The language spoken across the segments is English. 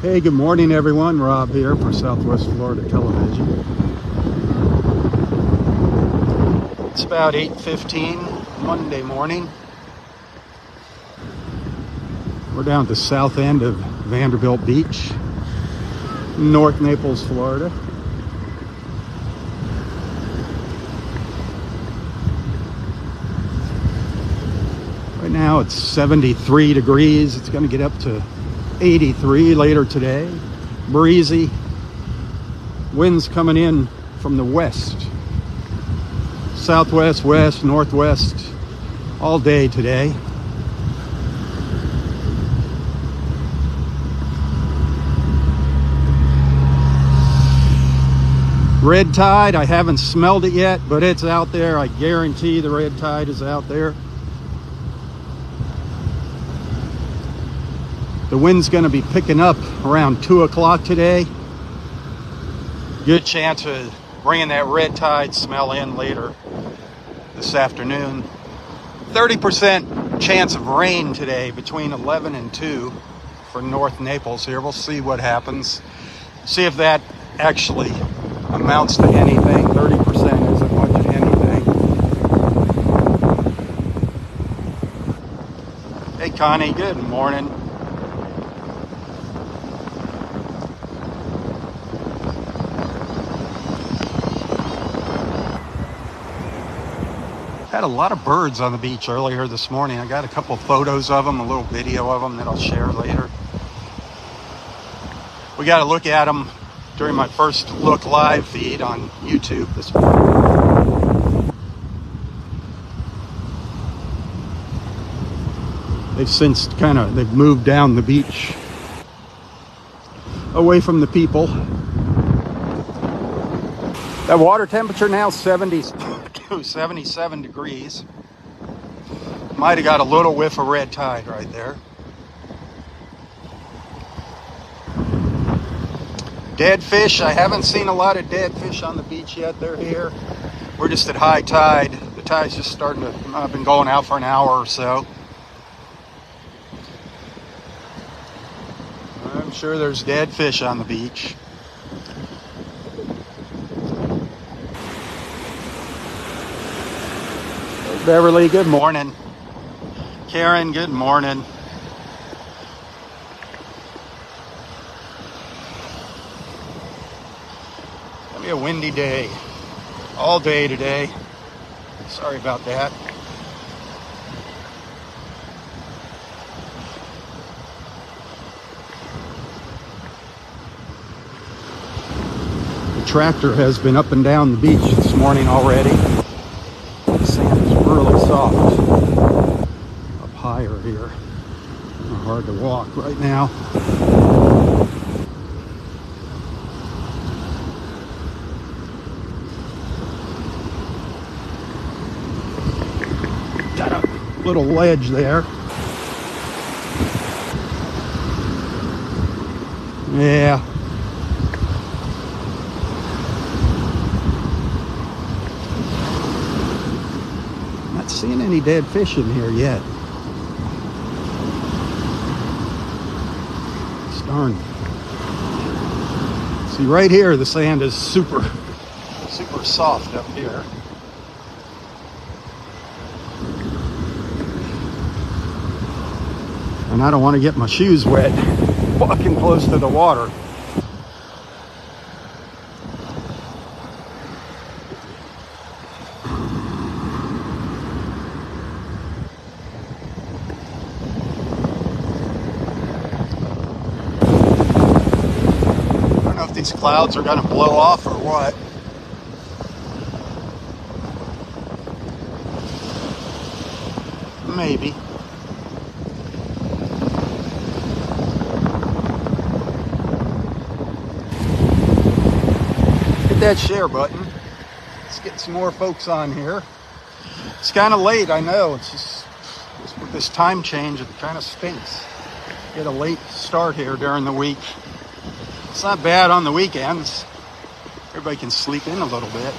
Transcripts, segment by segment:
Hey, good morning everyone. Rob here for Southwest Florida Television. It's about 8:15 Monday morning. We're down at the south end of Vanderbilt Beach, North Naples, Florida. Right now it's 73 degrees. It's going to get up to 83 later today. Breezy. Winds coming in from the west, southwest, west, northwest, all day today. Red tide, I haven't smelled it yet, but it's out there. I guarantee the red tide is out there. The wind's going to be picking up around 2 o'clock today. Good chance of bringing that red tide smell in later this afternoon. 30% chance of rain today between 11 and 2 for North Naples here. We'll see what happens. See if that actually amounts to anything. 30% isn't much of anything. Hey Connie, good morning. Had a lot of birds on the beach earlier this morning. I got a couple photos of them, a little video of them that I'll share later. We got to look at them during my first look live feed on YouTube this morning. They've since they've moved down the beach away from the people. That water temperature now 77 degrees. Might have got a little whiff of red tide right there. Dead fish, I haven't seen a lot of dead fish on the beach yet. They're here. We're just at high tide. The tide's just starting to, I've been going out for an hour or so. I'm sure there's dead fish on the beach. Beverly, good morning. Karen, good morning. It's gonna be a windy day. All day today. Sorry about that. The tractor has been up and down the beach this morning already. The sand is really soft up higher here. Hard to walk right now. Got a little ledge there. Yeah. Not seeing any dead fish in here yet. Darn. See, right here the sand is super soft up here. And I don't want to get my shoes wet walking close to the water. These clouds are going to blow off or what. Maybe. Hit that share button. Let's get some more folks on here. It's kind of late, I know. It's just with this time change, it kind of stinks. Get a late start here during the week. It's not bad on the weekends. Everybody can sleep in a little bit.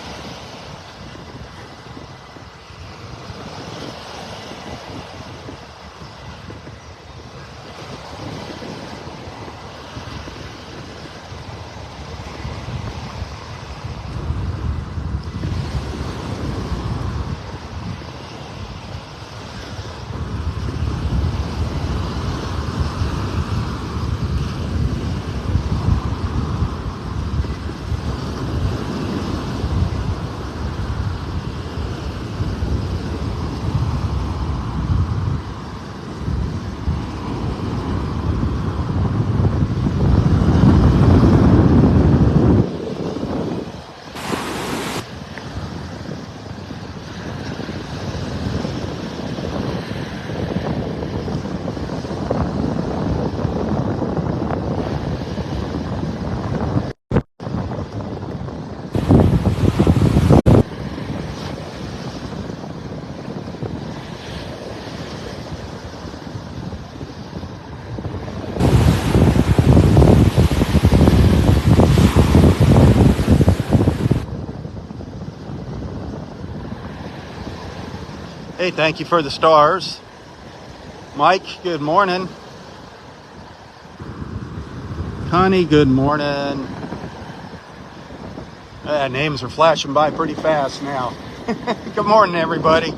Hey, thank you for the stars. Mike, good morning. Connie, good morning. Names are flashing by pretty fast now. Good morning, everybody.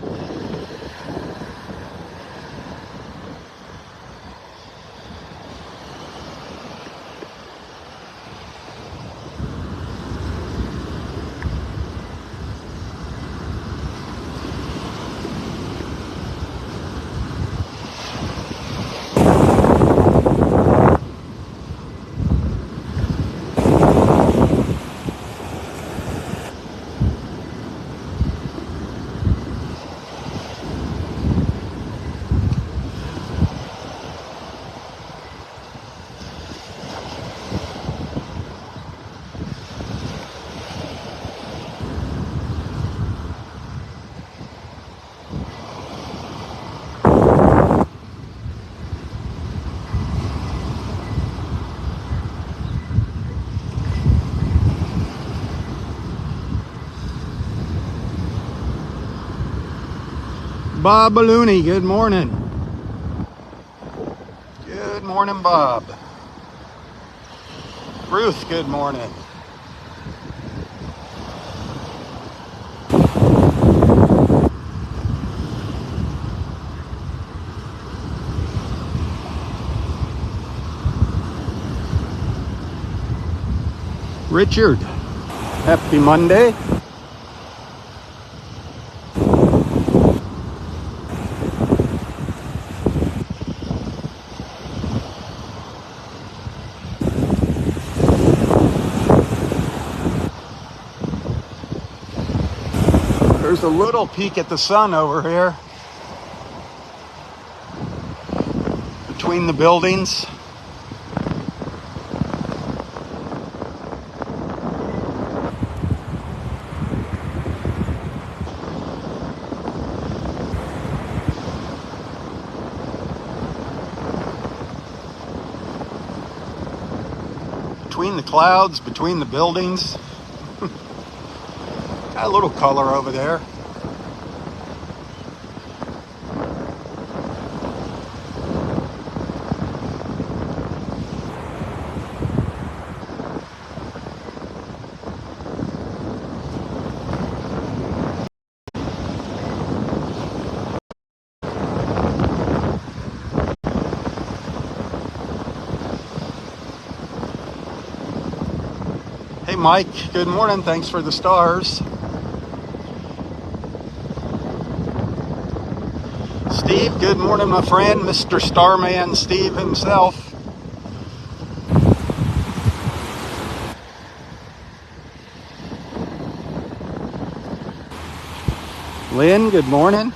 Bob Ballooney, good morning. Good morning, Bob. Ruth, good morning. Richard, happy Monday. There's a little peek at the sun over here between the buildings. Between the clouds, between the buildings. Got a little color over there. Hey Mike, good morning. Thanks for the stars. Steve, good morning, my friend. Mr. Starman Steve himself. Lynn, good morning.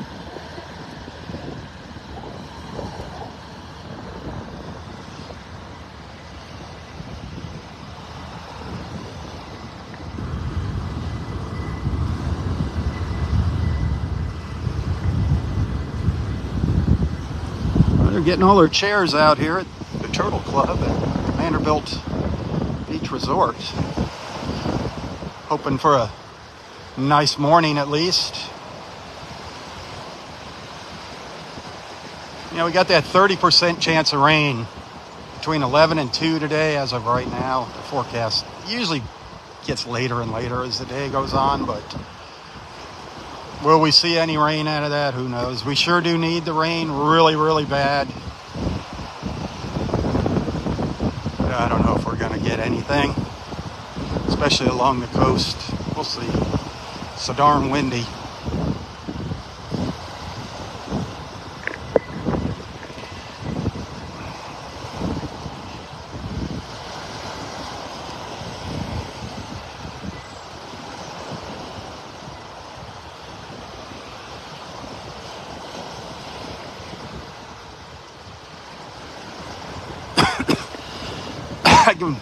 They're getting all their chairs out here at the Turtle Club at Vanderbilt Beach Resort. Hoping for a nice morning at least. You know, we got that 30% chance of rain between 11 and 2 today as of right now. The forecast usually gets later and later as the day goes on, but will we see any rain out of that? Who knows? We sure do need the rain really, really bad. But I don't know if we're going to get anything, especially along the coast. We'll see. So darn windy. I can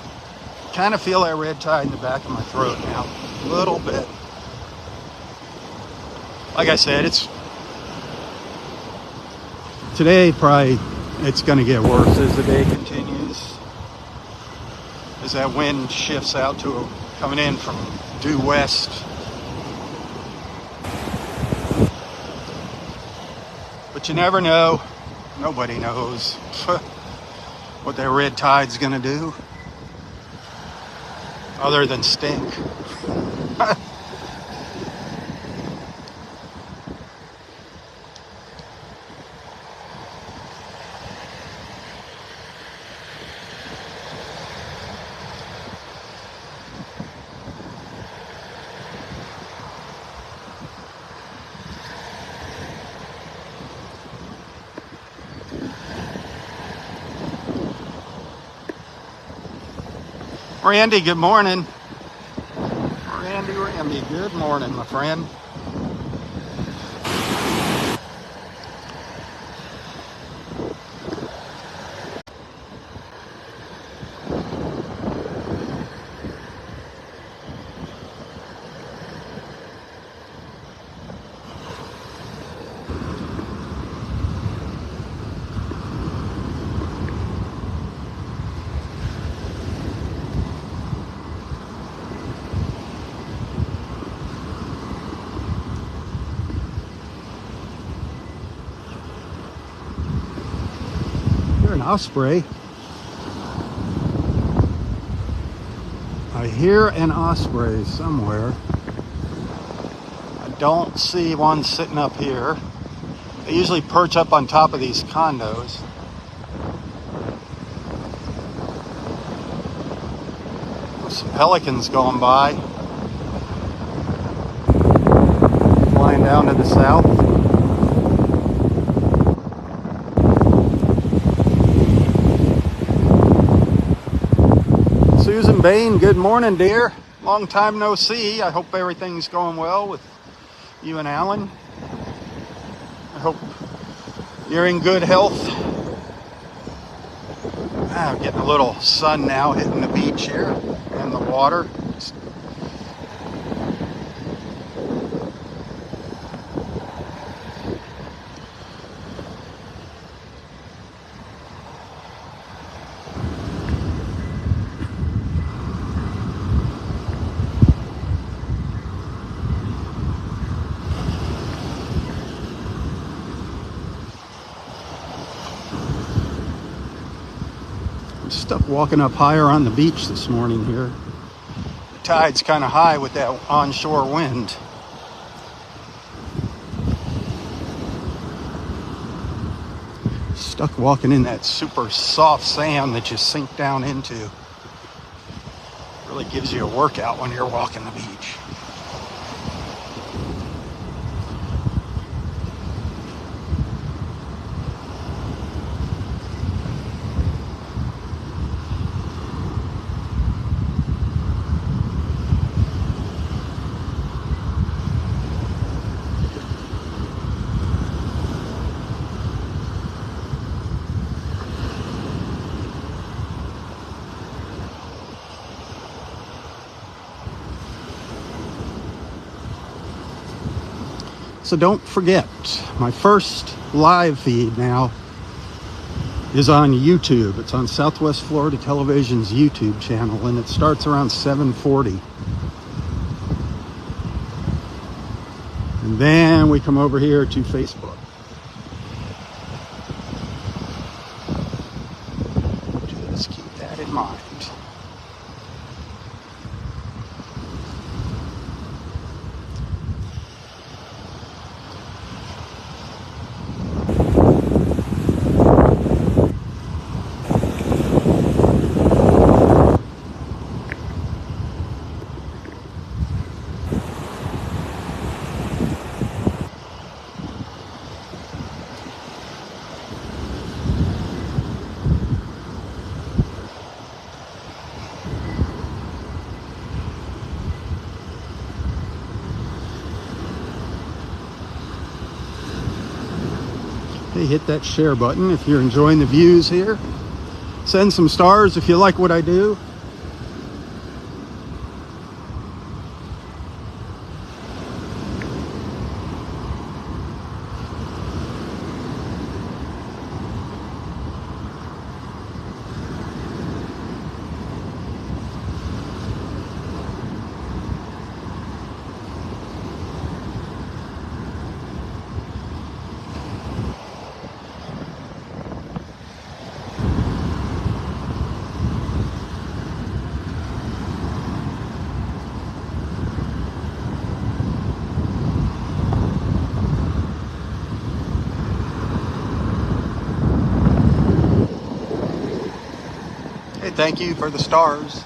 kind of feel that red tide in the back of my throat now, a little bit. Like I said, it's today probably it's going to get worse as the day continues, as that wind shifts out to coming in from due west. But you never know. Nobody knows what that red tide's gonna do, other than stink. Randy, good morning. Randy, good morning, my friend. You're an osprey. I hear an osprey somewhere. I don't see one sitting up here. They usually perch up on top of these condos. There's some pelicans going by, flying down to the south. Susan Bain, good morning, dear. Long time no see. I hope everything's going well with you and Alan. I hope you're in good health. I'm getting a little sun now hitting the beach here and the water. Stuck walking up higher on the beach this morning here. The tide's kind of high with that onshore wind. Stuck walking in that super soft sand that you sink down into. Really gives you a workout when you're walking the beach. So don't forget, my first live feed now is on YouTube. It's on Southwest Florida Television's YouTube channel, and it starts around 7:40. And then we come over here to Facebook. Just keep that in mind. Hey, hit that share button if you're enjoying the views here. Send some stars if you like what I do. thank you for the stars.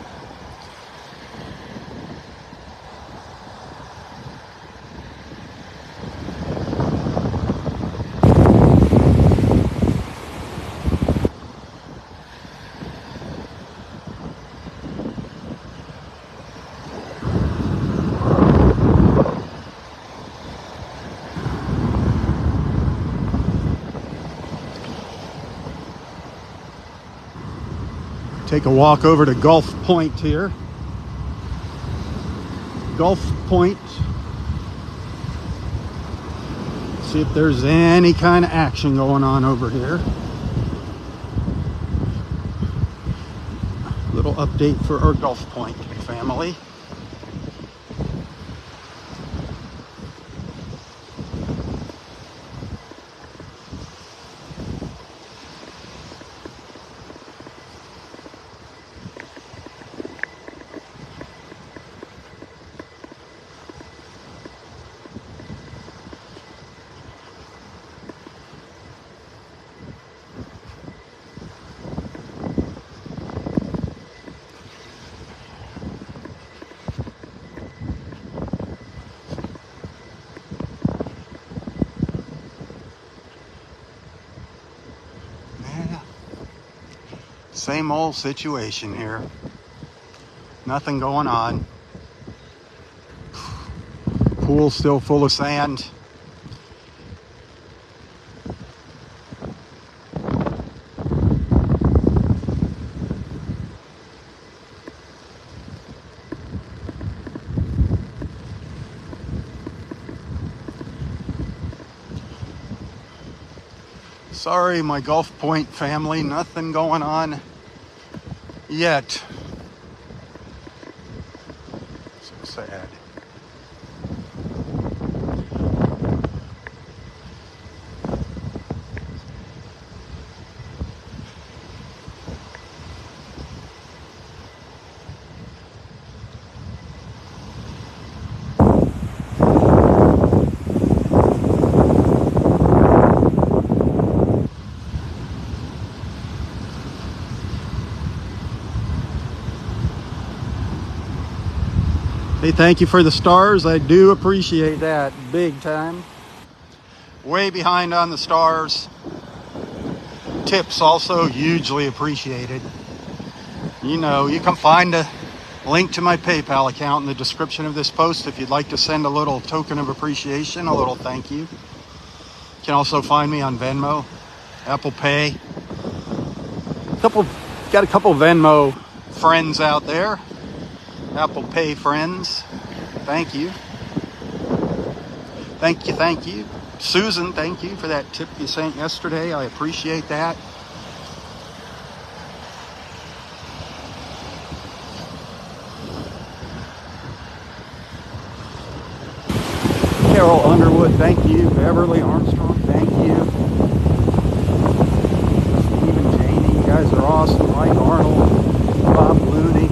Take a walk over to Gulf Point here. Gulf Point. See if there's any kind of action going on over here. Little update for our Gulf Point family. Same old situation here. Nothing going on. Pool still full of sand. Sorry, my Gulf Point family, nothing going on yet. So sad. Hey, thank you for the stars. I do appreciate that big time. Way behind on the stars. Tips also hugely appreciated. You know, you can find a link to my PayPal account in the description of this post if you'd like to send a little token of appreciation, a little thank you. You can also find me on Venmo, Apple Pay. Got a couple Venmo friends out there. Apple Pay friends, thank you. Thank you. Susan, thank you for that tip you sent yesterday. I appreciate that. Carol Underwood, thank you. Beverly Armstrong, thank you. Steve and Jamie, you guys are awesome. Mike Arnold, Bob Looney.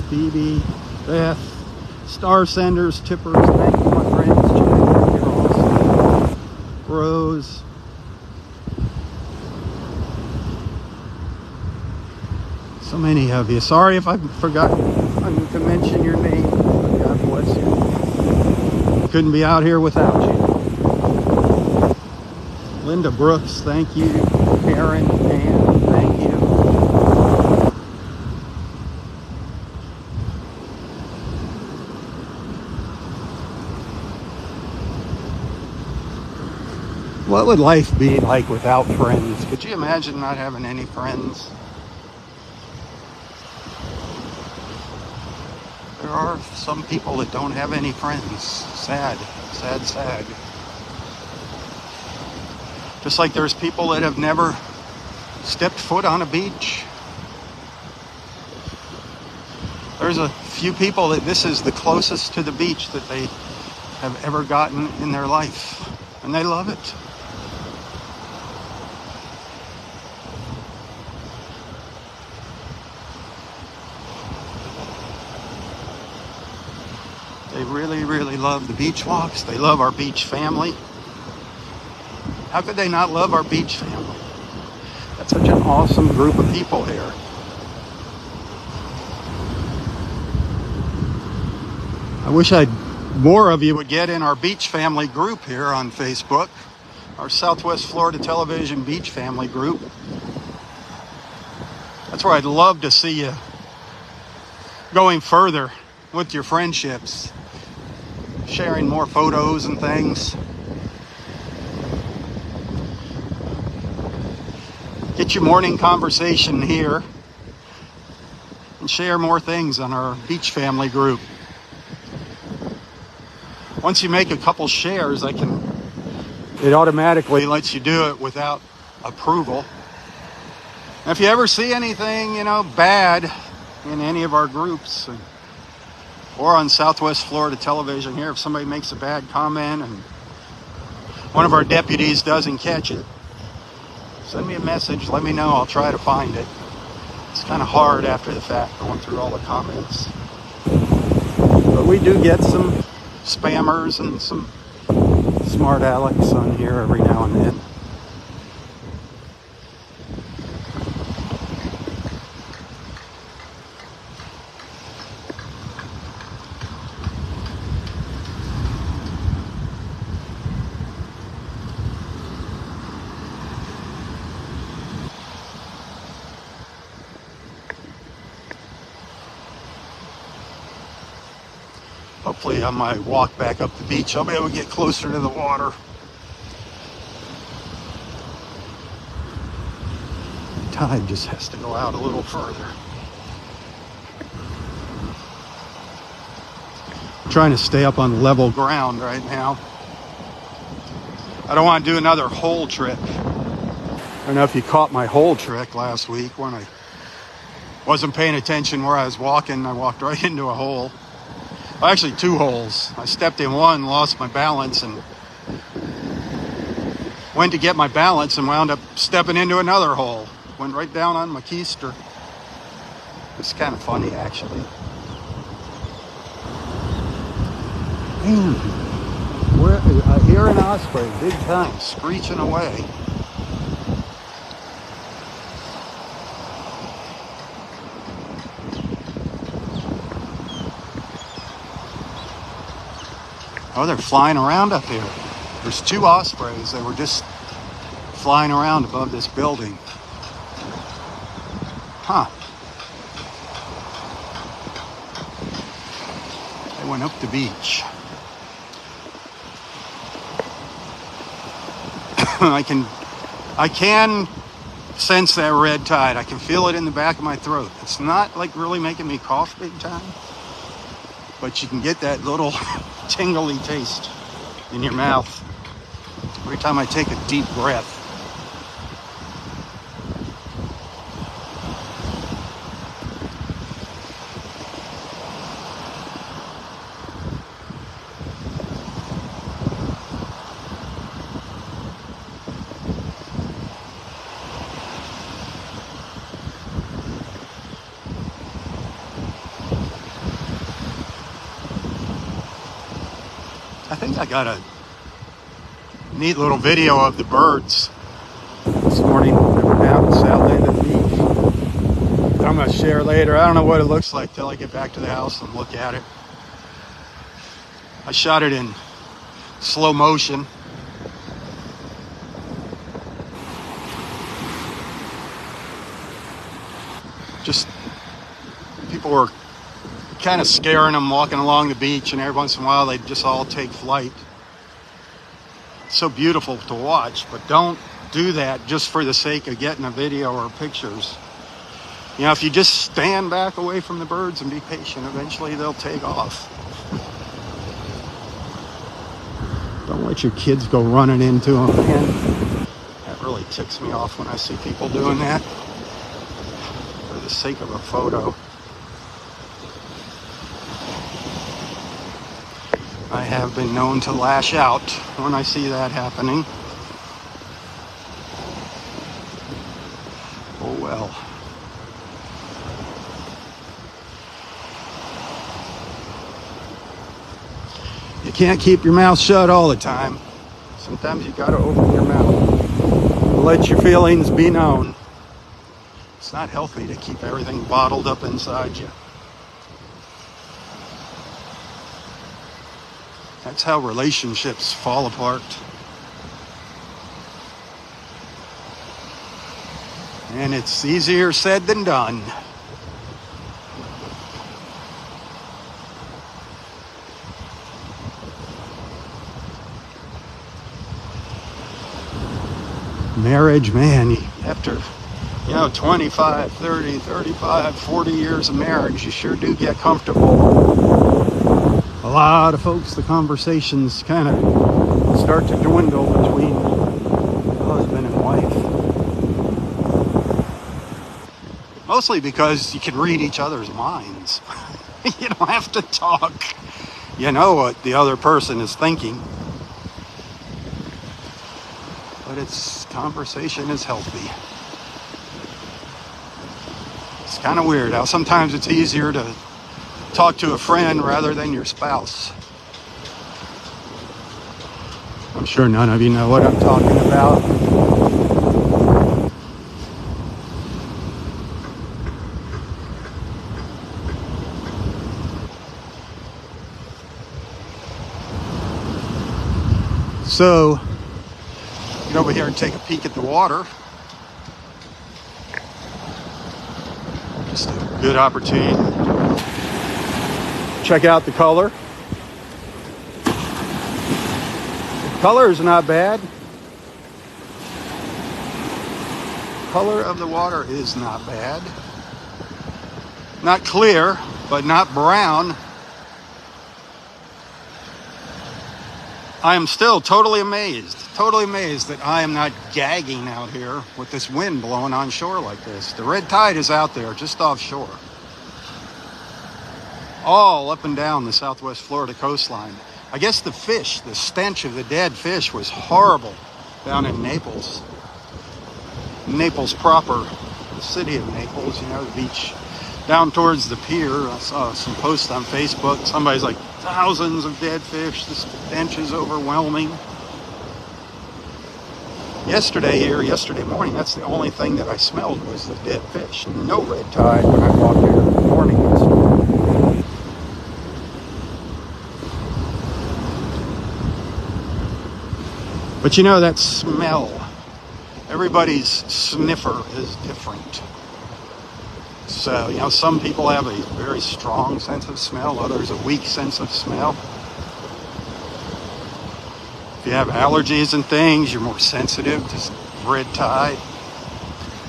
Phoebe, Beth, Star Senders, Tippers, thank you, my friends. Jack, you're awesome. Rose. So many of you. Sorry if I've forgotten to mention your name. God bless you. Couldn't be out here without you. Linda Brooks, thank you. Karen, Dan, thank you. What would life be like without friends? Could you imagine not having any friends? There are some people that don't have any friends. Sad, sad, sad. Just like there's people that have never stepped foot on a beach. There's a few people that this is the closest to the beach that they have ever gotten in their life, and they love it. They really, really love the beach walks. They love our beach family. How could they not love our beach family? Got such an awesome group of people here. I wish more of you would get in our beach family group here on Facebook, our Southwest Florida Television Beach Family group. That's where I'd love to see you going further with your friendships, sharing more photos and things. Get your morning conversation here and share more things on our beach family group. Once you make a couple shares, it automatically lets you do it without approval. And if you ever see anything, bad in any of our groups or on Southwest Florida Television here, if somebody makes a bad comment and one of our deputies doesn't catch it, send me a message, let me know, I'll try to find it. It's kind of hard after the fact going through all the comments. But we do get some spammers and some smart alecks on here every now and then. Hopefully on my walk back up the beach, I'll be able to get closer to the water. The tide just has to go out a little further. I'm trying to stay up on level ground right now. I don't want to do another hole trick. I don't know if you caught my hole trick last week when I wasn't paying attention where I was walking. I walked right into a hole. Well, actually, 2 holes. I stepped in one, lost my balance, and went to get my balance and wound up stepping into another hole. Went right down on my keister. It's kind of funny, actually. Man, I hear an osprey, big time, screeching away. Oh, they're flying around up here. There's 2 ospreys that were just flying around above this building. Huh. They went up the beach. I can sense that red tide. I can feel it in the back of my throat. It's not like really making me cough big time, but you can get that little tingly taste in your mouth every time I take a deep breath. I think I got a neat little video of the birds this morning that were down the south end of the beach. I'm going to share later. I don't know what it looks like till I get back to the house and look at it. I shot it in slow motion. Just people were kind of scaring them walking along the beach, and every once in a while they'd just all take flight. It's so beautiful to watch, but don't do that just for the sake of getting a video or pictures. If you just stand back away from the birds and be patient, eventually they'll take off. Don't let your kids go running into them again. That really ticks me off when I see people doing that for the sake of a photo. I have been known to lash out when I see that happening. Oh well. You can't keep your mouth shut all the time. Sometimes you gotta open your mouth and let your feelings be known. It's not healthy to keep everything bottled up inside you. That's how relationships fall apart. And it's easier said than done. Marriage, man, after 25, 30, 35, 40 years of marriage, you sure do get comfortable. A lot of folks, the conversations kind of start to dwindle between husband and wife. Mostly because you can read each other's minds. You don't have to talk. You know what the other person is thinking. But conversation is healthy. It's kind of weird how sometimes it's easier to talk to a friend rather than your spouse. I'm sure none of you know what I'm talking about. So, get over here and take a peek at the water. Just a good opportunity. Check out the color. The color is not bad. The color of the water is not bad. Not clear, but not brown. I am still totally amazed that I am not gagging out here with this wind blowing on shore like this. The red tide is out there just offshore. All up and down the southwest Florida coastline. I guess the fish, the stench of the dead fish was horrible down in Naples. Naples proper, the city of Naples, the beach down towards the pier. I saw some posts on Facebook. Somebody's like, thousands of dead fish. The stench is overwhelming. Yesterday morning, that's the only thing that I smelled was the dead fish. No red tide when I walked here in the morning yesterday. But that smell, everybody's sniffer is different. So, some people have a very strong sense of smell, others a weak sense of smell. If you have allergies and things, you're more sensitive to red tide.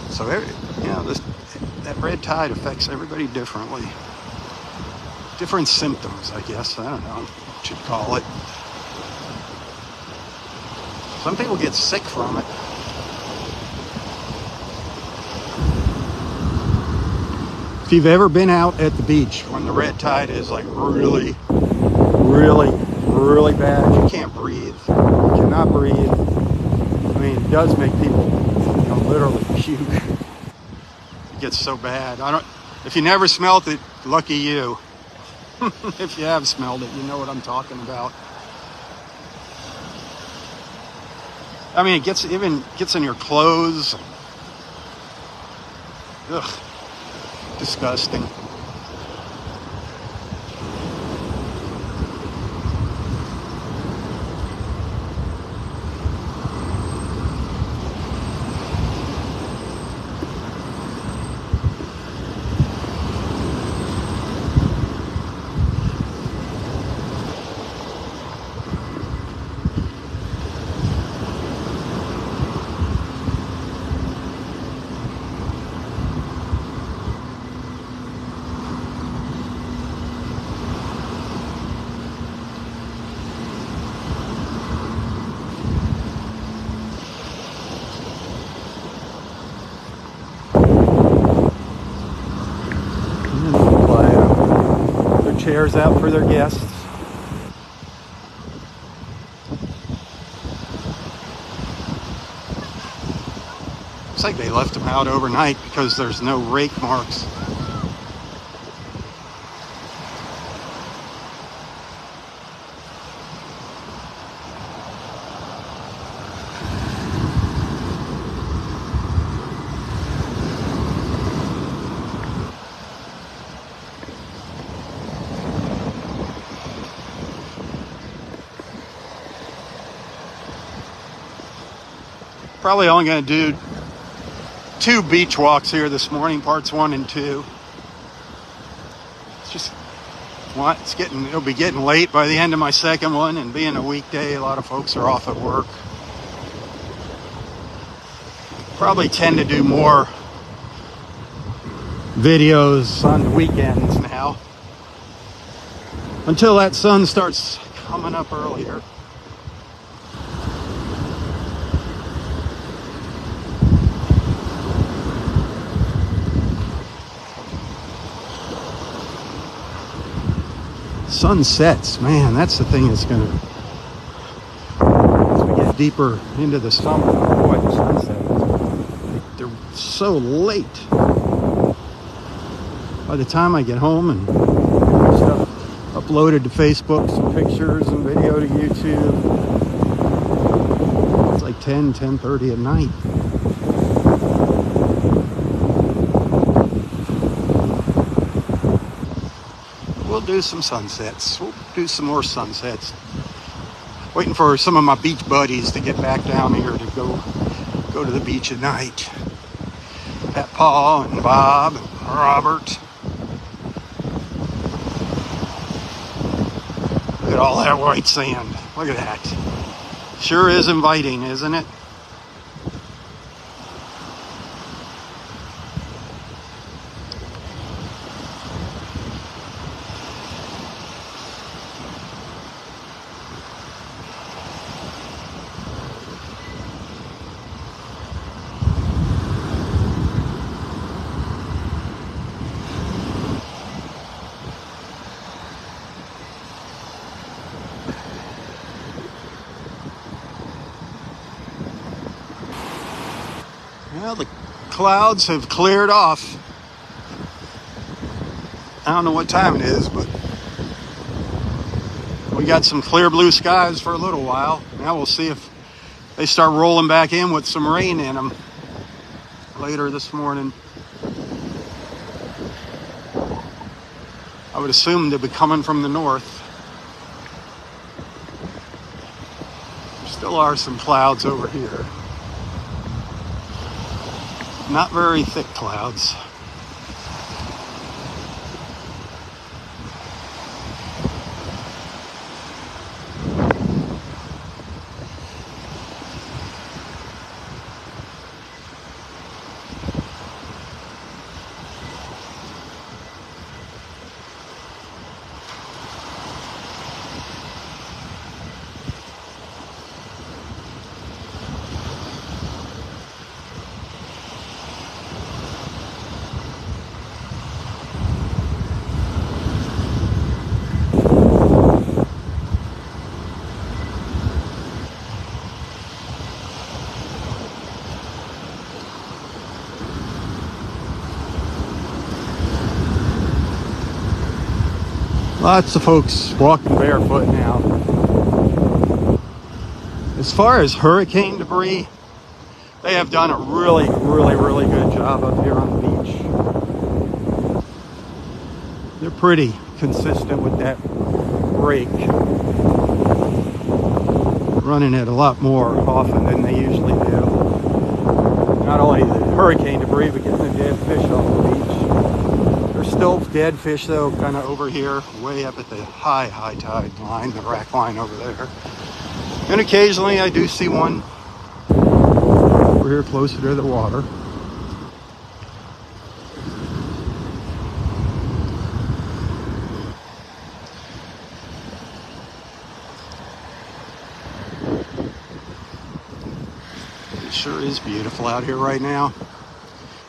So, that red tide affects everybody differently. Different symptoms, I guess. I don't know what you'd call it. Some people get sick from it. If you've ever been out at the beach when the red tide is like really, really, really bad, you can't breathe. You cannot breathe. I mean, it does make people, literally puke. It gets so bad. If you never smelled it, lucky you. If you have smelled it, you know what I'm talking about. I mean, it gets in your clothes. Ugh. Disgusting. Chairs out for their guests. Looks like they left them out overnight because there's no rake marks. Probably only going to do 2 beach walks here this morning, parts 1 and 2. It'll be getting late by the end of my second one, and being a weekday, a lot of folks are off at work. Probably tend to do more videos on the weekends now, until that sun starts coming up earlier. Sunsets, man, that's the thing that's gonna, as we get deeper into the summer, boy, the sunsets, they're so late. By the time I get home and stuff uploaded to Facebook, some pictures and video to YouTube, it's like 10:30 at night. We'll do some sunsets. We'll do some more sunsets. Waiting for some of my beach buddies to get back down here to go to the beach at night. Pat Paul and Bob and Robert. Look at all that white sand. Look at that. Sure is inviting, isn't it? Well, the clouds have cleared off. I don't know what time it is, but we got some clear blue skies for a little while. Now we'll see if they start rolling back in with some rain in them later this morning. I would assume they'll be coming from the north. There still are some clouds over here. Not very thick clouds. Lots of folks walking barefoot now. As far as hurricane debris, they have done a really good job up here on the beach. They're pretty consistent with that rake, running it a lot more often than they usually do. Not only the hurricane debris, but getting the dead fish off the beach. There's still dead fish though, kind of over here, way up at the high tide line, the rack line over there. And occasionally I do see one over here closer to the water. It sure is beautiful out here right now.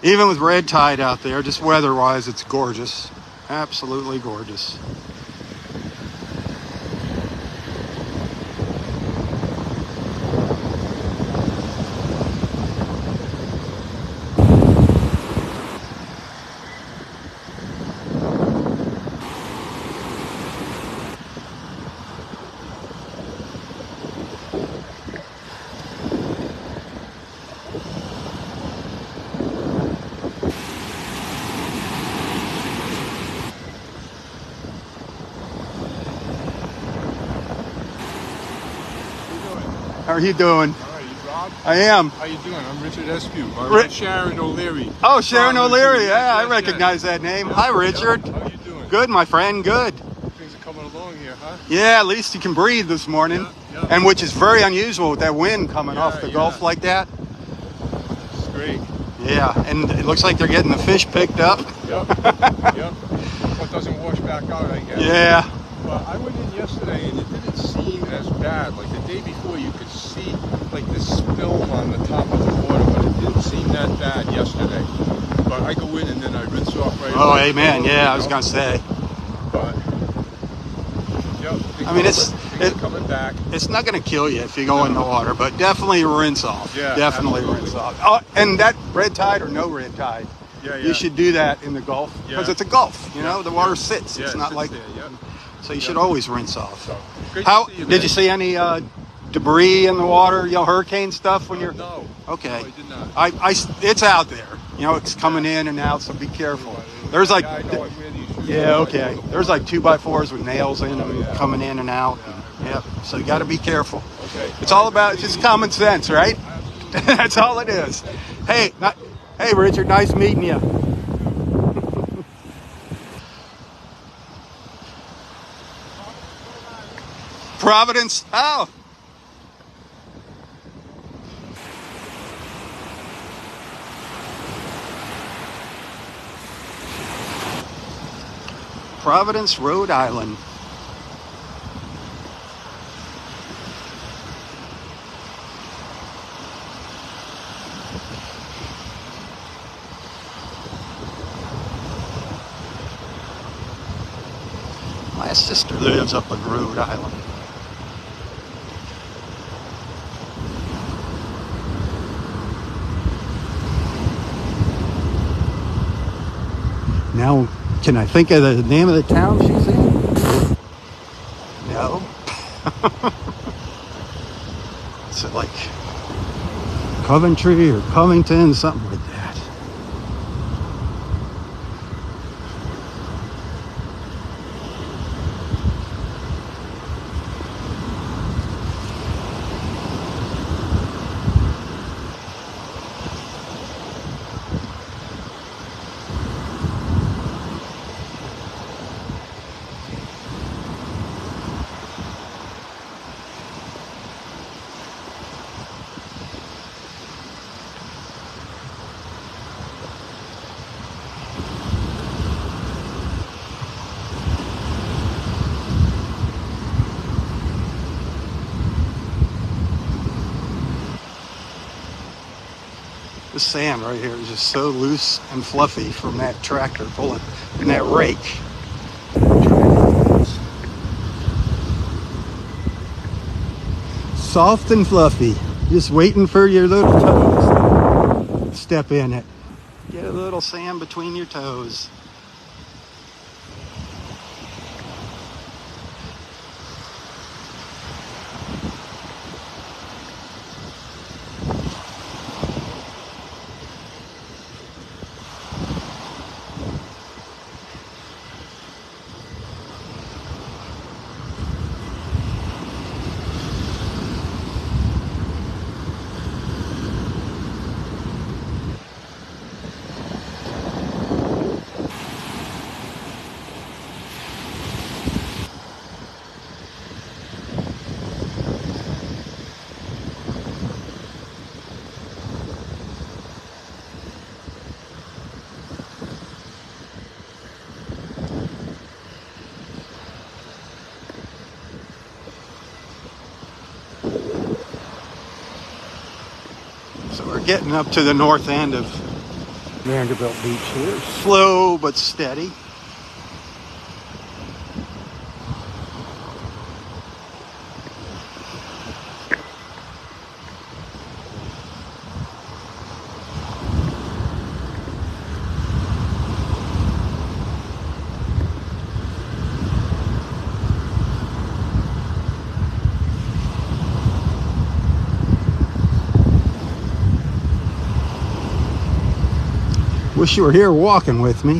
Even with red tide out there, just weather-wise, it's gorgeous. Absolutely gorgeous. How are you doing? All right, you Rob? I am. How you doing? I'm Richard Eskew. Sharon O'Leary. Oh, Sharon O'Leary. Yeah, I yes, recognize that name. Yeah, Hi, Richard. yeah. How you doing? Good, my friend. Good. Things are coming along here, huh? Yeah, at least you can breathe this morning. Yeah. And which is very unusual with that wind coming off the Gulf like that. It's great. Yeah, and it looks like they're getting the fish picked up. Yep. What doesn't wash back out, I guess. Yeah. But I went in yesterday and it didn't seem as bad. Like the day before, you could see like this film on the top of the water, but it didn't seem that bad yesterday. But I go in and then I rinse off right Oh, away. amen. Yeah, I was gonna say. But I mean, it's coming back. It's not going to kill you if you go in the water, but definitely rinse off. Yeah, definitely absolutely. Rinse off. Oh, and that red tide or no red tide, you should do that in the Gulf because it's a Gulf. You know, the water sits. It's not like. So you should always rinse off. So, How did you see any debris in the water? You know, hurricane stuff when you're. No. Okay. No, I did not. It's out there. You know, it's coming in and out, so be careful. There's like. I know I wear these shoes. Yeah, okay. There's like 2x4s with nails in them coming in and out. Yeah, so you got to be careful. Okay. It's all about just common sense, right? That's all it is. Hey, Richard, nice meeting you. Providence. Oh. Providence, Rhode Island. My sister lives up in Rhode Island. Now, can I think of the name of the town she's in? No. Is it like Coventry or Covington, something like that? The sand right here is just so loose and fluffy from that tractor pulling and that rake. Soft and fluffy, just waiting for your little toes. Step in it. Get a little sand between your toes. So we're getting up to the north end of Vanderbilt Beach here. Slow but steady. Wish you were here walking with me.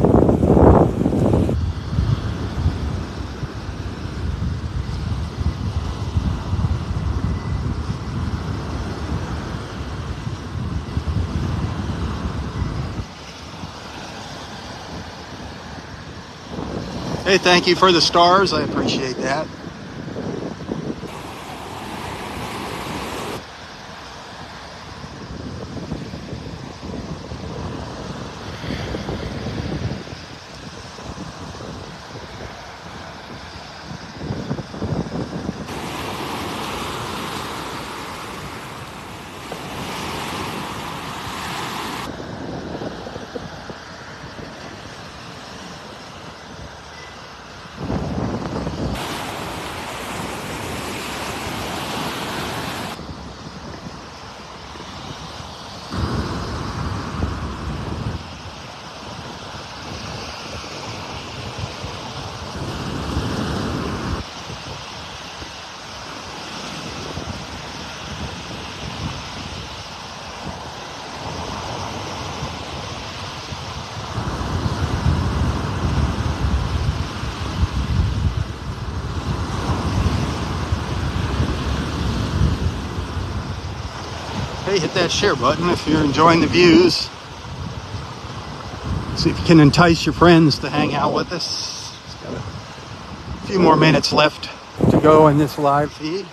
Hey, thank you for the stars. I appreciate that. Hey, hit that share button if you're enjoying the views. See if you can entice your friends to hang out with us. It's got a few more minutes left to go in this live feed.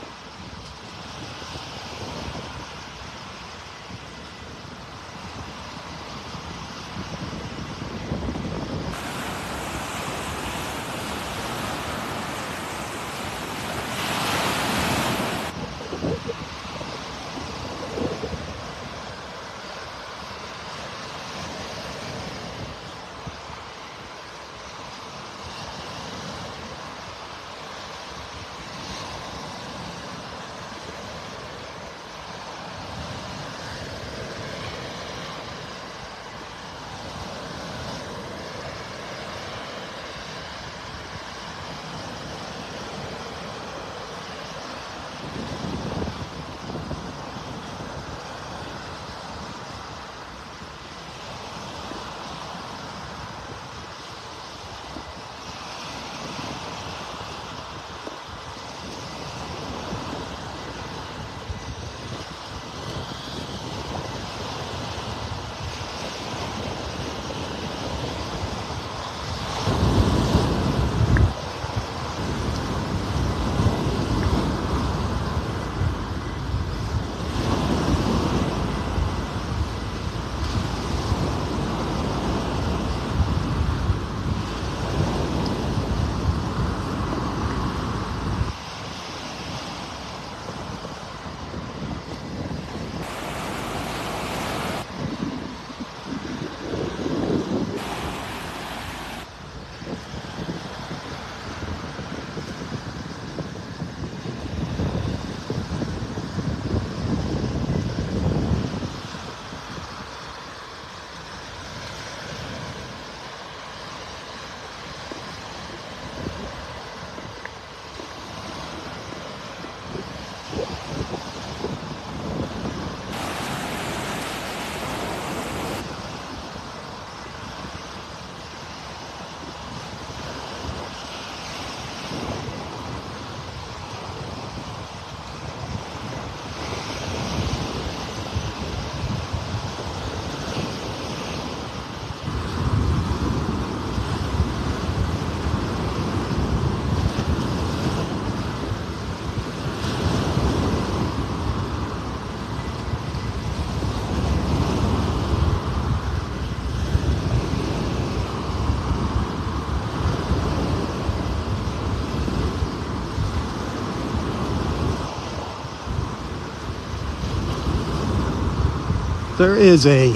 There is a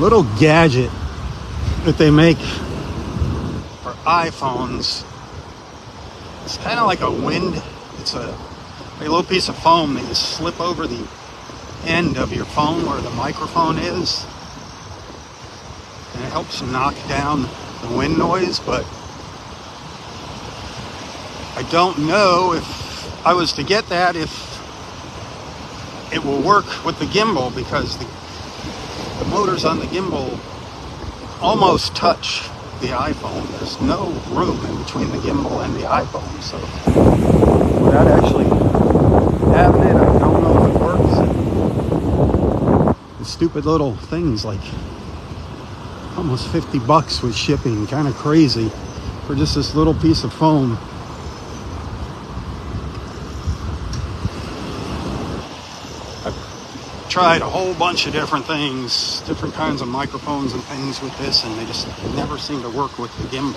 little gadget that they make for iPhones. It's kind of like a wind. It's a little piece of foam that you slip over the end of your phone where the microphone is, and it helps knock down the wind noise. But I don't know if I was to get that, if it will work with the gimbal, because the motors on the gimbal almost touch the iPhone. There's no room in between the gimbal and the iPhone. So without actually having it, I don't know if it works. And the stupid little things like Almost 50 bucks with shipping. Kind of crazy for just this little piece of foam. I've tried a whole bunch of different things, different kinds of microphones and things with this, and they just never seem to work with the gimbal.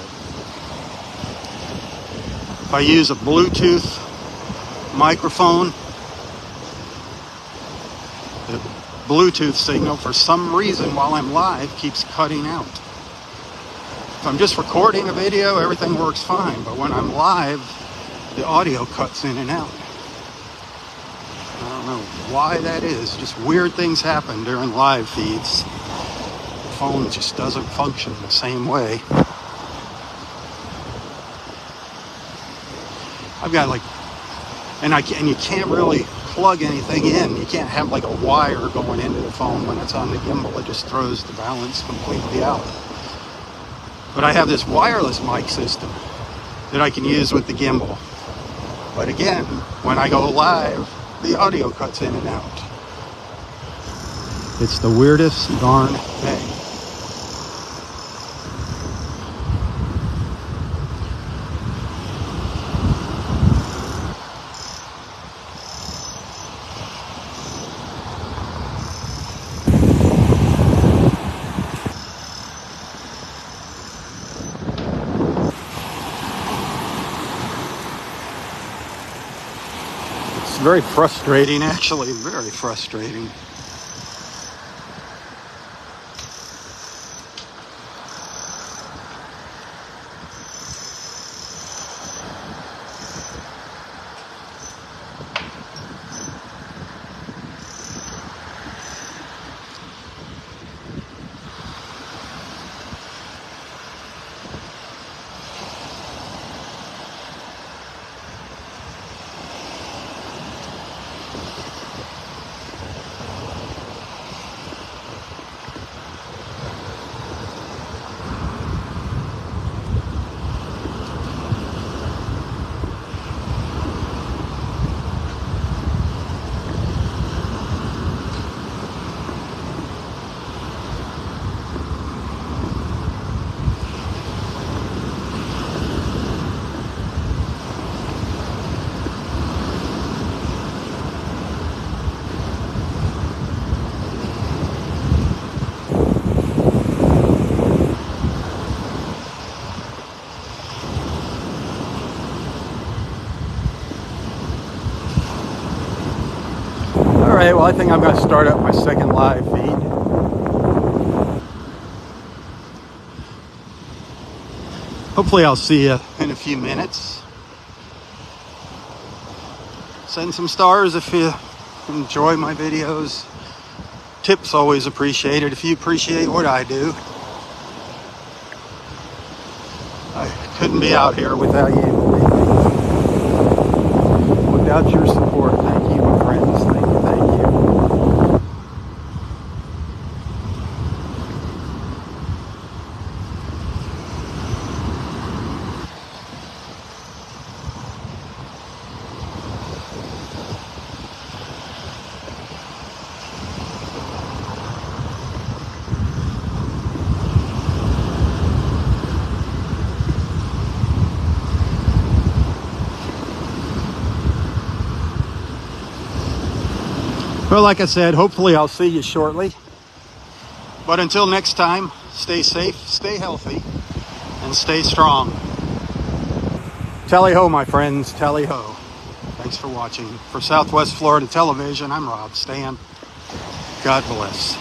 If I use a Bluetooth microphone, the Bluetooth signal for some reason while I'm live keeps cutting out. If I'm just recording a video, everything works fine, but when I'm live, the audio cuts in and out. I don't know why that is. Just weird things happen during live feeds. The phone just doesn't function the same way. I've got like, and you can't really plug anything in. You can't have like a wire going into the phone when it's on the gimbal. It just throws the balance completely out. But I have this wireless mic system that I can use with the gimbal. But again, when I go live, the audio cuts in and out. It's the weirdest darn thing. It's very frustrating, actually, very frustrating. All right, well, I think I'm going to start up my second live feed. Hopefully I'll see you in a few minutes. Send some stars if you enjoy my videos. Tips always appreciated if you appreciate what I do. I couldn't be out here without you. Without your support. Thank you, my friends. Thank you, thank you. Well, like I said, hopefully I'll see you shortly. But until next time, stay safe, stay healthy, and stay strong. Tally ho, my friends, tally ho. Thanks for watching. For Southwest Florida Television, I'm Rob Stan. God bless.